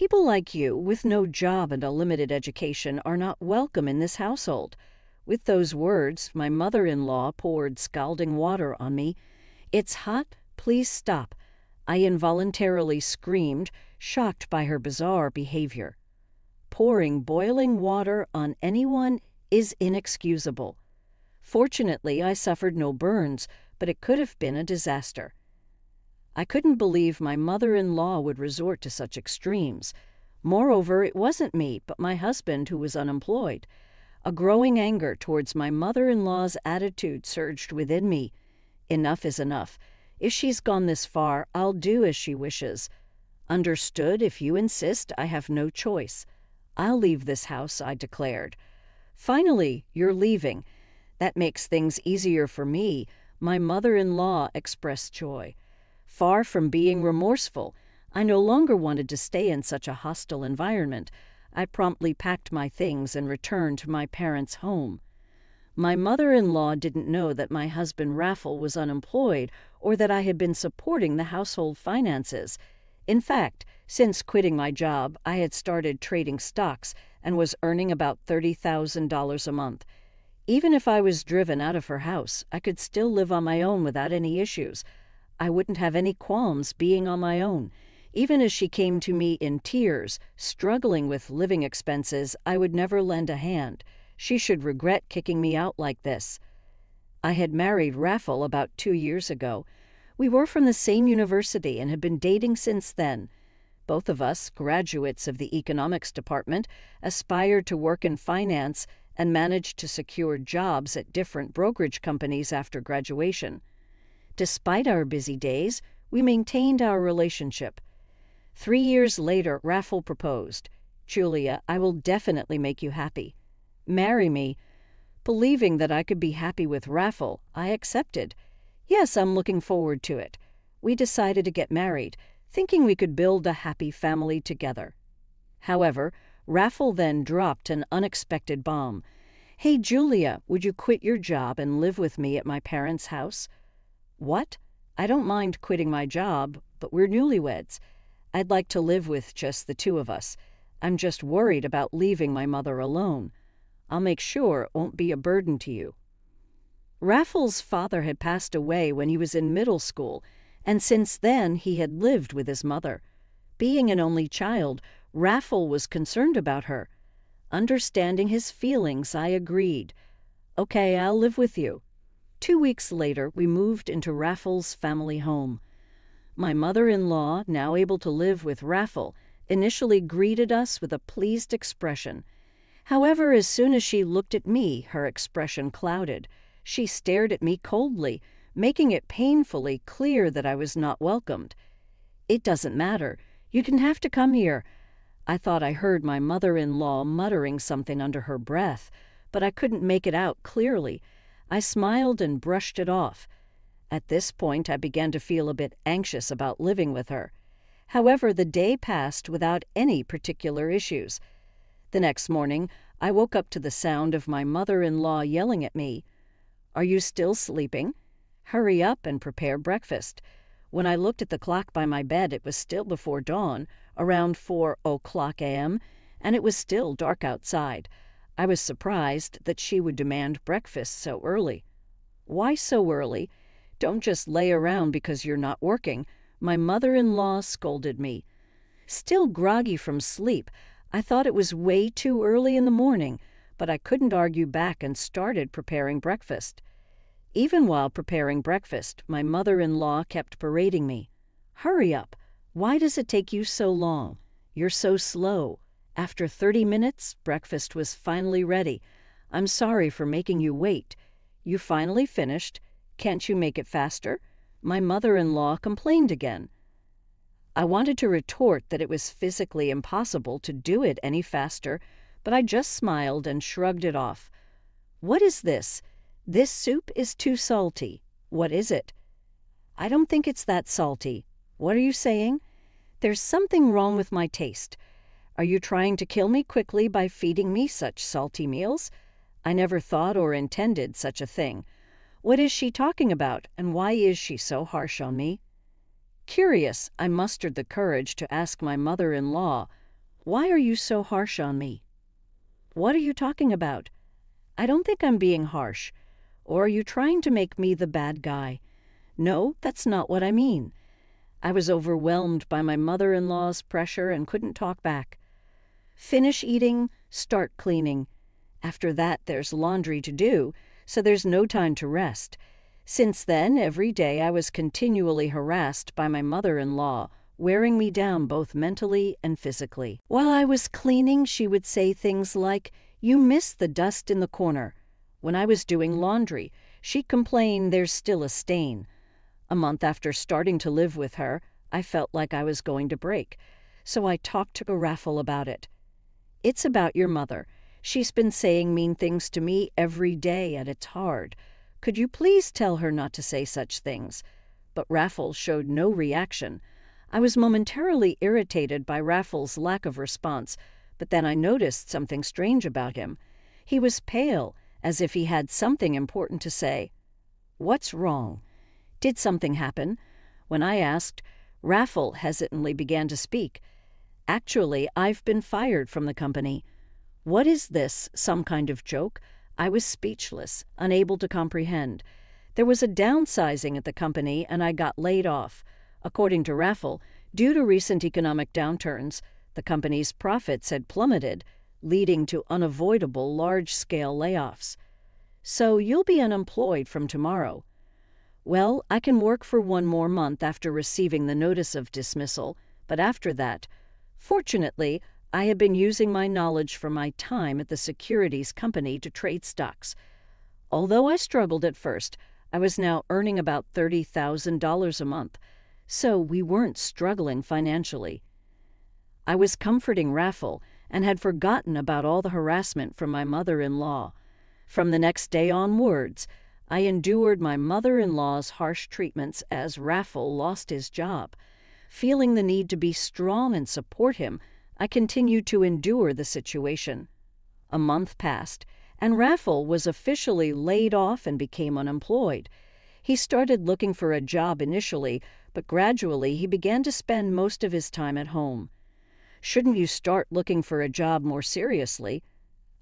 People like you, with no job and a limited education, are not welcome in this household." With those words, my mother-in-law poured scalding water on me. "It's hot. Please stop." I involuntarily screamed, shocked by her bizarre behavior. Pouring boiling water on anyone is inexcusable. Fortunately, I suffered no burns, but it could have been a disaster. I couldn't believe my mother-in-law would resort to such extremes. Moreover, it wasn't me, but my husband who was unemployed. A growing anger towards my mother-in-law's attitude surged within me. Enough is enough. If she's gone this far, I'll do as she wishes. Understood, if you insist, I have no choice. I'll leave this house, I declared. Finally, you're leaving. That makes things easier for me. My mother-in-law expressed joy. Far from being remorseful, I no longer wanted to stay in such a hostile environment. I promptly packed my things and returned to my parents' home. My mother-in-law didn't know that my husband Raffle was unemployed or that I had been supporting the household finances. In fact, since quitting my job, I had started trading stocks and was earning about $30,000 a month. Even if I was driven out of her house, I could still live on my own without any issues. I wouldn't have any qualms being on my own. Even as she came to me in tears, struggling with living expenses, I would never lend a hand. She should regret kicking me out like this. I had married Raffle about 2 years ago. We were from the same university and had been dating since then. Both of us, graduates of the economics department, aspired to work in finance and managed to secure jobs at different brokerage companies after graduation. Despite our busy days, we maintained our relationship. 3 years later, Raffle proposed. "Julia, I will definitely make you happy. Marry me." Believing that I could be happy with Raffle, I accepted. "Yes, I'm looking forward to it." We decided to get married, thinking we could build a happy family together. However, Raffle then dropped an unexpected bomb. "Hey, Julia, would you quit your job and live with me at my parents' house?" "What? I don't mind quitting my job, but we're newlyweds. I'd like to live with just the two of us. I'm just worried about leaving my mother alone. I'll make sure it won't be a burden to you." Raffle's father had passed away when he was in middle school, and since then he had lived with his mother. Being an only child, Raffle was concerned about her. Understanding his feelings, I agreed. "Okay, I'll live with you." 2 weeks later, we moved into Raffle's family home. My mother-in-law, now able to live with Raffle, initially greeted us with a pleased expression. However, as soon as she looked at me, her expression clouded. She stared at me coldly, making it painfully clear that I was not welcomed. "It doesn't matter. You didn't have to come here." I thought I heard my mother-in-law muttering something under her breath, but I couldn't make it out clearly. I smiled and brushed it off. At this point, I began to feel a bit anxious about living with her. However, the day passed without any particular issues. The next morning, I woke up to the sound of my mother-in-law yelling at me. "Are you still sleeping? Hurry up and prepare breakfast." When I looked at the clock by my bed, it was still before dawn, around 4:00 a.m., and it was still dark outside. I was surprised that she would demand breakfast so early. "Why so early? Don't just lay around because you're not working," my mother-in-law scolded me. Still groggy from sleep, I thought it was way too early in the morning, but I couldn't argue back and started preparing breakfast. Even while preparing breakfast, my mother-in-law kept berating me. "Hurry up. Why does it take you so long? You're so slow." After 30 minutes, breakfast was finally ready. "I'm sorry for making you wait." "You finally finished? Can't you make it faster?" My mother-in-law complained again. I wanted to retort that it was physically impossible to do it any faster, but I just smiled and shrugged it off. "What is this? This soup is too salty." "What is it?" "I don't think it's that salty." "What are you saying?" "There's something wrong with my taste." "Are you trying to kill me quickly by feeding me such salty meals?" "I never thought or intended such a thing." "What is she talking about, and why is she so harsh on me?" Curious, I mustered the courage to ask my mother-in-law, Why are you so harsh on me? What are you talking about? I don't think I'm being harsh. Or are you trying to make me the bad guy? No, that's not what I mean. I was overwhelmed by my mother-in-law's pressure and couldn't talk back. Finish eating, start cleaning. After that, there's laundry to do, so there's no time to rest. Since then, every day I was continually harassed by my mother-in-law, wearing me down both mentally and physically. While I was cleaning, she would say things like, "You missed the dust in the corner." When I was doing laundry, she'd complain there's still a stain. A month after starting to live with her, I felt like I was going to break, so I talked to Raffle about it. "It's about your mother. She's been saying mean things to me every day, and it's hard. Could you please tell her not to say such things?" But Raffle showed no reaction. I was momentarily irritated by Raffle's lack of response, but then I noticed something strange about him. He was pale, as if he had something important to say. "What's wrong? Did something happen?" When I asked, Raffle hesitantly began to speak. "Actually, I've been fired from the company." "What is this, some kind of joke?" I was speechless, unable to comprehend. There was a downsizing at the company, and I got laid off. According to Raffle, due to recent economic downturns, the company's profits had plummeted, leading to unavoidable large-scale layoffs. "So you'll be unemployed from tomorrow." "Well, I can work for one more month after receiving the notice of dismissal, but after that, fortunately, I had been using my knowledge from my time at the securities company to trade stocks. Although I struggled at first, I was now earning about $30,000 a month, so we weren't struggling financially. I was comforting Raffle and had forgotten about all the harassment from my mother-in-law. From the next day onwards, I endured my mother-in-law's harsh treatments as Raffle lost his job. Feeling the need to be strong and support him, I continued to endure the situation. A month passed, and Raffle was officially laid off and became unemployed. He started looking for a job initially, but gradually he began to spend most of his time at home. "Shouldn't you start looking for a job more seriously?"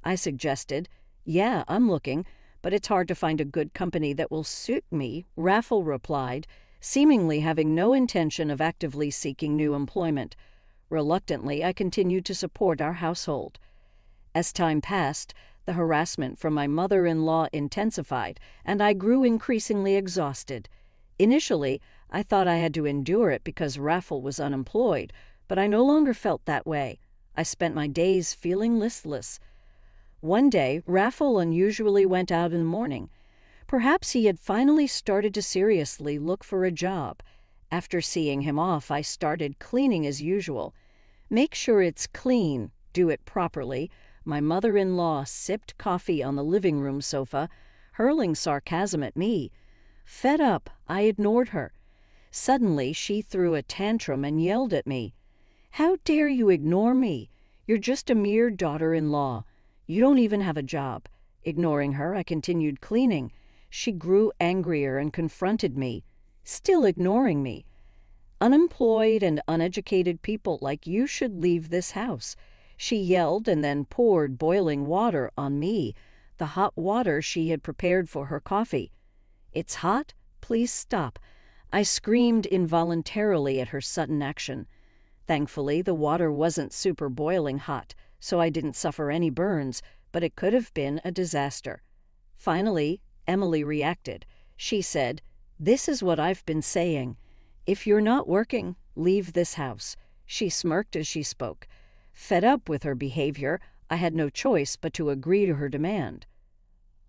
I suggested. "Yeah, I'm looking, but it's hard to find a good company that will suit me," Raffle replied, seemingly having no intention of actively seeking new employment. Reluctantly, I continued to support our household. As time passed, the harassment from my mother-in-law intensified, and I grew increasingly exhausted. Initially, I thought I had to endure it because Raffle was unemployed, but I no longer felt that way. I spent my days feeling listless. One day, Raffle unusually went out in the morning. Perhaps he had finally started to seriously look for a job. After seeing him off, I started cleaning as usual. "Make sure it's clean. Do it properly." My mother-in-law sipped coffee on the living room sofa, hurling sarcasm at me. Fed up, I ignored her. Suddenly, she threw a tantrum and yelled at me. "How dare you ignore me? You're just a mere daughter-in-law. You don't even have a job." Ignoring her, I continued cleaning. She grew angrier and confronted me, still ignoring me. "Unemployed and uneducated people like you should leave this house." She yelled and then poured boiling water on me, the hot water she had prepared for her coffee. "It's hot? Please stop." I screamed involuntarily at her sudden action. Thankfully, the water wasn't super boiling hot, so I didn't suffer any burns, but it could have been a disaster. Finally, Emily reacted. She said, "This is what I've been saying. If you're not working, leave this house." She smirked as she spoke. Fed up with her behavior, I had no choice but to agree to her demand.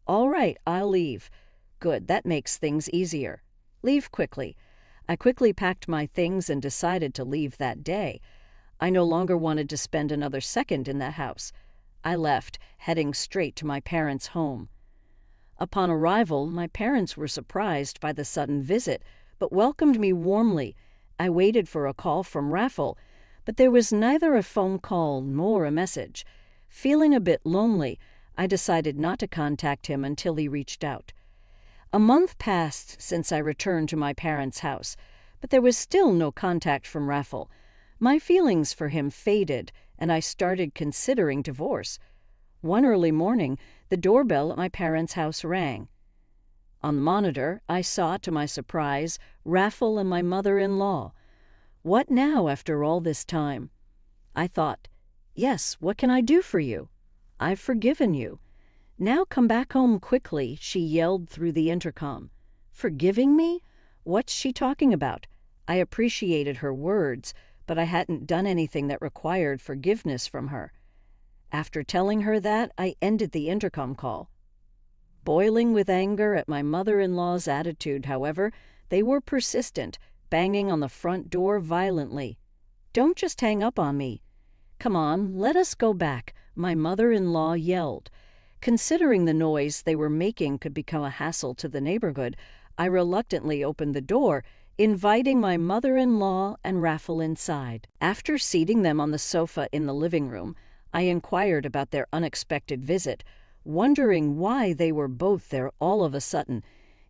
"All right, I'll leave." "Good, that makes things easier. Leave quickly." I quickly packed my things and decided to leave that day. I no longer wanted to spend another second in that house. I left, heading straight to my parents' home. Upon arrival, my parents were surprised by the sudden visit, but welcomed me warmly. I waited for a call from Raffle, but there was neither a phone call nor a message. Feeling a bit lonely, I decided not to contact him until he reached out. A month passed since I returned to my parents' house, but there was still no contact from Raffle. My feelings for him faded, and I started considering divorce. One early morning, the doorbell at my parents' house rang. On the monitor, I saw, to my surprise, Raffle and my mother-in-law. What now after all this time? I thought, yes, what can I do for you? I've forgiven you. Now come back home quickly, she yelled through the intercom. Forgiving me? What's she talking about? I appreciated her words, but I hadn't done anything that required forgiveness from her. After telling her that, I ended the intercom call. Boiling with anger at my mother-in-law's attitude, however, they were persistent, banging on the front door violently. Don't just hang up on me. Come on, let us go back, my mother-in-law yelled. Considering the noise they were making could become a hassle to the neighborhood, I reluctantly opened the door, inviting my mother-in-law and Raffle inside. After seating them on the sofa in the living room, I inquired about their unexpected visit, wondering why they were both there all of a sudden.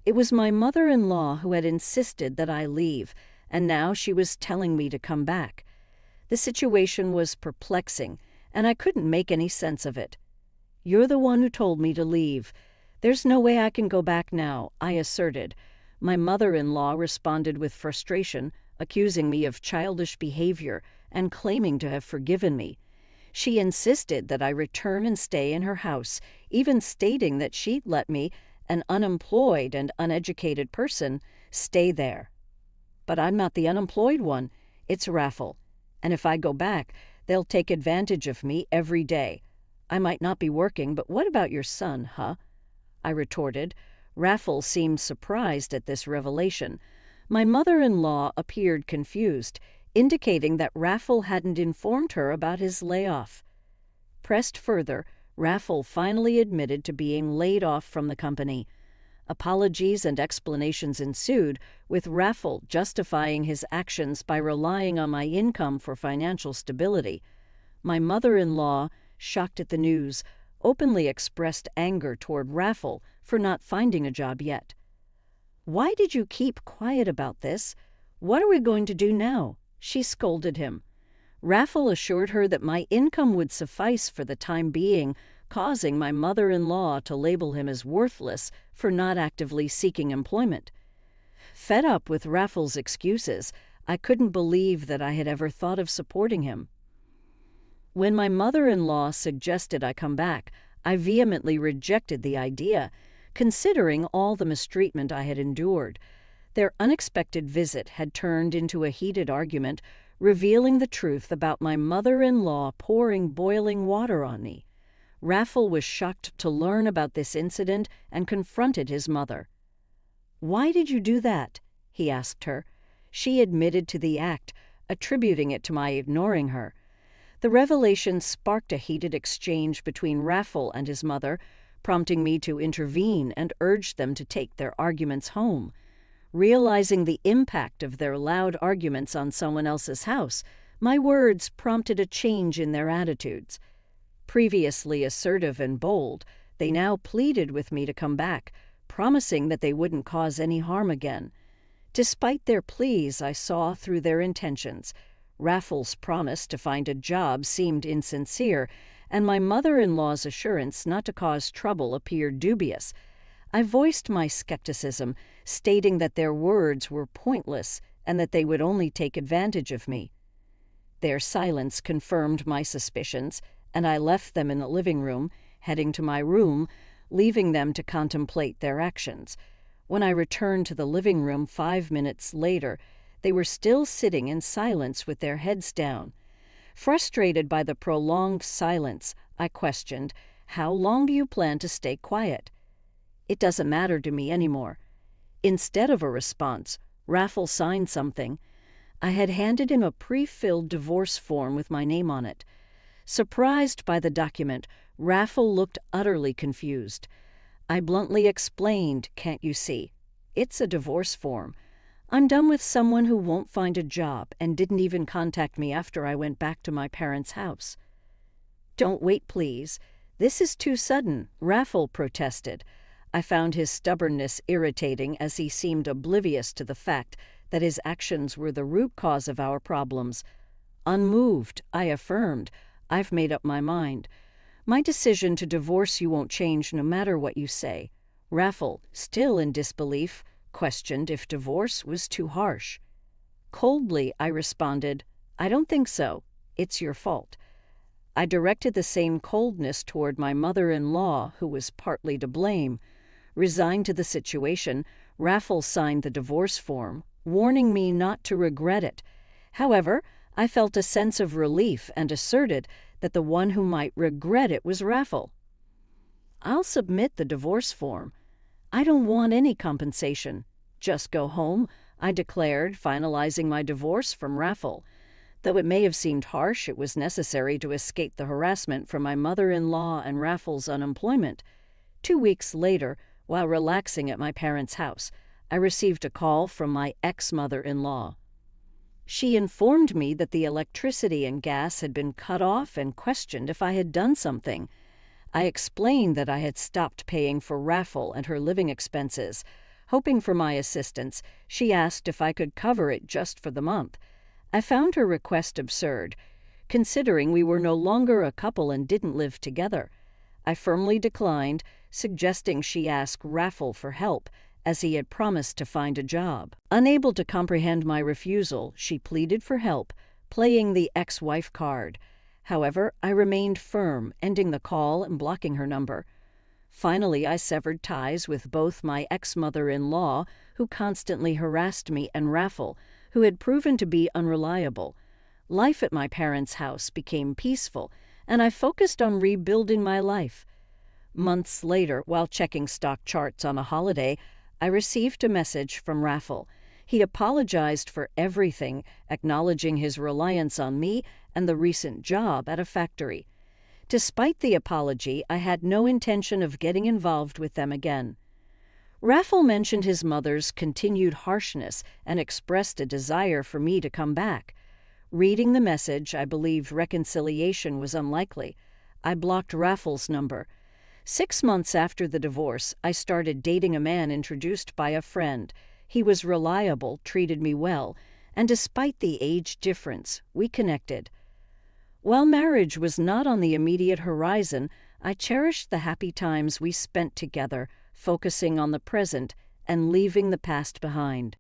It was my mother-in-law who had insisted that I leave, and now she was telling me to come back. The situation was perplexing, and I couldn't make any sense of it. You're the one who told me to leave. There's no way I can go back now, I asserted. My mother-in-law responded with frustration, accusing me of childish behavior and claiming to have forgiven me. She insisted that I return and stay in her house, even stating that she'd let me, an unemployed and uneducated person, stay there. But I'm not the unemployed one. It's Raffle. And if I go back, they'll take advantage of me every day. I might not be working, but what about your son, huh? I retorted. Raffle seemed surprised at this revelation. My mother-in-law appeared confused, indicating that Raffle hadn't informed her about his layoff. Pressed further, Raffle finally admitted to being laid off from the company. Apologies and explanations ensued, with Raffle justifying his actions by relying on my income for financial stability. My mother-in-law, shocked at the news, openly expressed anger toward Raffle for not finding a job yet. Why did you keep quiet about this? What are we going to do now? She scolded him. Raffle assured her that my income would suffice for the time being, causing my mother-in-law to label him as worthless for not actively seeking employment. Fed up with Raffle's excuses, I couldn't believe that I had ever thought of supporting him. When my mother-in-law suggested I come back, I vehemently rejected the idea, considering all the mistreatment I had endured. Their unexpected visit had turned into a heated argument, revealing the truth about my mother-in-law pouring boiling water on me. Raffle was shocked to learn about this incident and confronted his mother. "Why did you do that?" he asked her. She admitted to the act, attributing it to my ignoring her. The revelation sparked a heated exchange between Raffle and his mother, prompting me to intervene and urge them to take their arguments home. Realizing the impact of their loud arguments on someone else's house, my words prompted a change in their attitudes. Previously assertive and bold, they now pleaded with me to come back, promising that they wouldn't cause any harm again. Despite their pleas, I saw through their intentions. Raffle's promise to find a job seemed insincere, and my mother-in-law's assurance not to cause trouble appeared dubious. I voiced my skepticism, stating that their words were pointless and that they would only take advantage of me. Their silence confirmed my suspicions, and I left them in the living room, heading to my room, leaving them to contemplate their actions. When I returned to the living room 5 minutes later, they were still sitting in silence with their heads down. Frustrated by the prolonged silence, I questioned, "How long do you plan to stay quiet?" "It doesn't matter to me anymore." Instead of a response, Raffle signed something. I had handed him a pre-filled divorce form with my name on it. Surprised by the document, Raffle looked utterly confused. I bluntly explained, "Can't you see? It's a divorce form. I'm done with someone who won't find a job and didn't even contact me after I went back to my parents' house." "Don't wait, please. This is too sudden," Raffle protested. I found his stubbornness irritating, as he seemed oblivious to the fact that his actions were the root cause of our problems. Unmoved, I affirmed, I've made up my mind. My decision to divorce you won't change no matter what you say. Raffle, still in disbelief, questioned if divorce was too harsh. Coldly, I responded, I don't think so. It's your fault. I directed the same coldness toward my mother-in-law, who was partly to blame. Resigned to the situation, Raffle signed the divorce form, warning me not to regret it. However, I felt a sense of relief and asserted that the one who might regret it was Raffle. I'll submit the divorce form. I don't want any compensation. Just go home, I declared, finalizing my divorce from Raffle. Though it may have seemed harsh, it was necessary to escape the harassment from my mother-in-law and Raffle's unemployment. 2 weeks later, while relaxing at my parents' house, I received a call from my ex-mother-in-law. She informed me that the electricity and gas had been cut off and questioned if I had done something. I explained that I had stopped paying for Raffle and her living expenses. Hoping for my assistance, she asked if I could cover it just for the month. I found her request absurd, considering we were no longer a couple and didn't live together. I firmly declined, suggesting she ask Raffle for help, as he had promised to find a job. Unable to comprehend my refusal, she pleaded for help, playing the ex-wife card. However, I remained firm, ending the call and blocking her number. Finally, I severed ties with both my ex-mother-in-law, who constantly harassed me, and Raffle, who had proven to be unreliable. Life at my parents' house became peaceful, and I focused on rebuilding my life. Months later, while checking stock charts on a holiday, I received a message from Raffle. He apologized for everything, acknowledging his reliance on me and the recent job at a factory. Despite the apology, I had no intention of getting involved with them again. Raffle mentioned his mother's continued harshness and expressed a desire for me to come back. Reading the message, I believed reconciliation was unlikely. I blocked Raffle's number. 6 months after the divorce, I started dating a man introduced by a friend. He was reliable, treated me well, and despite the age difference, we connected. While marriage was not on the immediate horizon, I cherished the happy times we spent together, focusing on the present and leaving the past behind.